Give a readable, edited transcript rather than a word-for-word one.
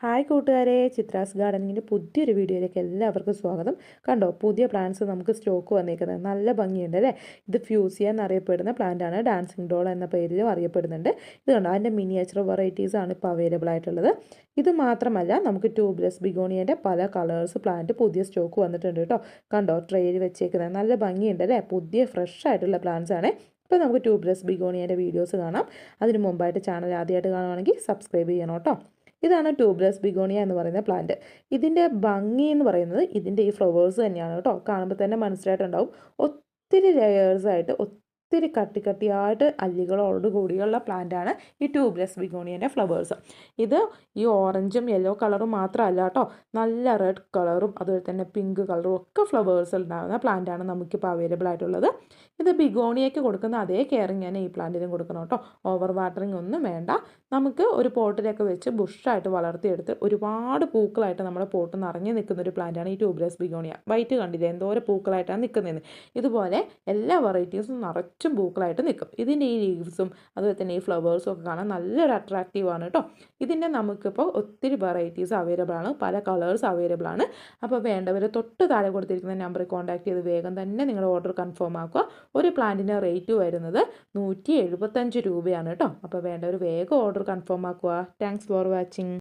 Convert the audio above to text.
Hi കൂട്ടുകാരെ, ചിത്രാസ് ഗാർഡനിങ്ങിൻ്റെ പുതിയൊരു വീഡിയോയിലേക്ക് എല്ലാവർക്കും സ്വാഗതം. കണ്ടോ, പുതിയ പ്ലാന്റ്സ് നമുക്ക് സ്റ്റോക്ക് വന്നേക്കുന്നത് നല്ല ഭംഗിയുണ്ട് അല്ലേ. ഇത് ഫ്യൂസിയ എന്നറിയപ്പെടുന്ന പ്ലാന്റാണ്. ഡാൻസിങ് ഡോൾ എന്ന പേരിലും അറിയപ്പെടുന്നുണ്ട്. ഇത് കണ്ടോ, അതിൻ്റെ മിനിയേച്ചർ വെറൈറ്റീസ് ആണ് ഇപ്പോൾ അവൈലബിൾ ആയിട്ടുള്ളത്. ഇത് മാത്രമല്ല, നമുക്ക് ട്യൂബ്ലെസ് ബിഗോണിയൻ്റെ പല കളേഴ്സ് പ്ലാന്റ് പുതിയ സ്റ്റോക്ക് വന്നിട്ടുണ്ട് കേട്ടോ. കണ്ടോ, ട്രെയിൽ വെച്ചേക്കുന്നത് നല്ല ഭംഗിയുണ്ട് അല്ലേ. പുതിയ ഫ്രഷ് ആയിട്ടുള്ള പ്ലാന്റ്സ് ആണ്. ഇപ്പോൾ നമുക്ക് ട്യൂബ്ലെസ് ബിഗോണിയൻ്റെ വീഡിയോസ് കാണാം. അതിന് മുമ്പായിട്ട് ചാനൽ ആദ്യമായിട്ട് കാണുവാണെങ്കിൽ സബ്സ്ക്രൈബ് ചെയ്യണം കേട്ടോ. ഇതാണ് ട്യൂബ്ലെസ് ബിഗോണിയ എന്ന് പറയുന്ന പ്ലാന്റ്. ഇതിൻ്റെ ഭംഗി എന്ന് പറയുന്നത് ഇതിൻ്റെ ഈ ഫ്ലവേഴ്സ് തന്നെയാണ് കേട്ടോ. കാണുമ്പോൾ തന്നെ മനസ്സിലായിട്ടുണ്ടാവും. ഒത്തിരി ലെയേഴ്സായിട്ട് ഒത്തിരി കട്ടിയായിട്ട് അല്ലികളോട് കൂടിയുള്ള പ്ലാന്റാണ് ഈ ട്യൂബ്ലെസ് ബിഗോണിയൻ്റെ ഫ്ലവേഴ്സ്. ഇത് ഈ ഓറഞ്ചും യെല്ലോ കളറും മാത്രമല്ല കേട്ടോ, നല്ല റെഡ് കളറും അതുപോലെ തന്നെ പിങ്ക് കളറും ഒക്കെ ഫ്ലവേഴ്സ് ഉണ്ടാകുന്ന പ്ലാന്റാണ് നമുക്കിപ്പോൾ അവൈലബിൾ ആയിട്ടുള്ളത്. ഇത് ബിഗോണിയയ്ക്ക് കൊടുക്കുന്ന അതേ കെയറിങ് തന്നെ ഈ പ്ലാന്റിനും കൊടുക്കണം കേട്ടോ. ഓവർ വാട്ടറിങ് ഒന്നും വേണ്ട. നമുക്ക് ഒരു പോട്ടിലൊക്കെ വെച്ച് ബുഷായിട്ട് വളർത്തിയെടുത്ത് ഒരുപാട് പൂക്കളായിട്ട് നമ്മുടെ പോട്ട് നിറഞ്ഞു നിൽക്കുന്ന ഒരു പ്ലാന്റാണ് ഈ ട്യൂബ്ലെസ് ബിഗോണിയ. വൈറ്റ് കണ്ടില്ലേ, എന്തോരം പൂക്കളായിട്ടാണ് നിൽക്കുന്നതെന്ന്. ഇതുപോലെ എല്ലാ വെറൈറ്റീസും നിറച്ചും പൂക്കളായിട്ട് നിൽക്കും. ഇതിൻ്റെ ഈ ലീവ്സും അതുപോലെ തന്നെ ഈ ഫ്ലവേഴ്സും ഒക്കെ കാണാൻ നല്ലൊരു അട്രാക്റ്റീവാണ് കേട്ടോ. ഇതിൻ്റെ നമുക്കിപ്പോൾ ഒത്തിരി വെറൈറ്റീസ് അവൈലബിൾ ആണ്, പല കളേഴ്സ് അവൈലബിൾ ആണ്. അപ്പോൾ വേണ്ടവർ തൊട്ട് താഴെ കൊടുത്തിരിക്കുന്ന നമ്പറിൽ കോൺടാക്ട് ചെയ്ത് വേഗം തന്നെ നിങ്ങളുടെ ഓർഡർ കൺഫേം ആക്കുക. ഒരു പ്ലാന്റിൻ്റെ റേറ്റ് വരുന്നത് 175 രൂപയാണ് കേട്ടോ. അപ്പോൾ വേണ്ടവർ വേഗം ഓർഡർ കൺഫേം ആക്കുക. Thanks for watching.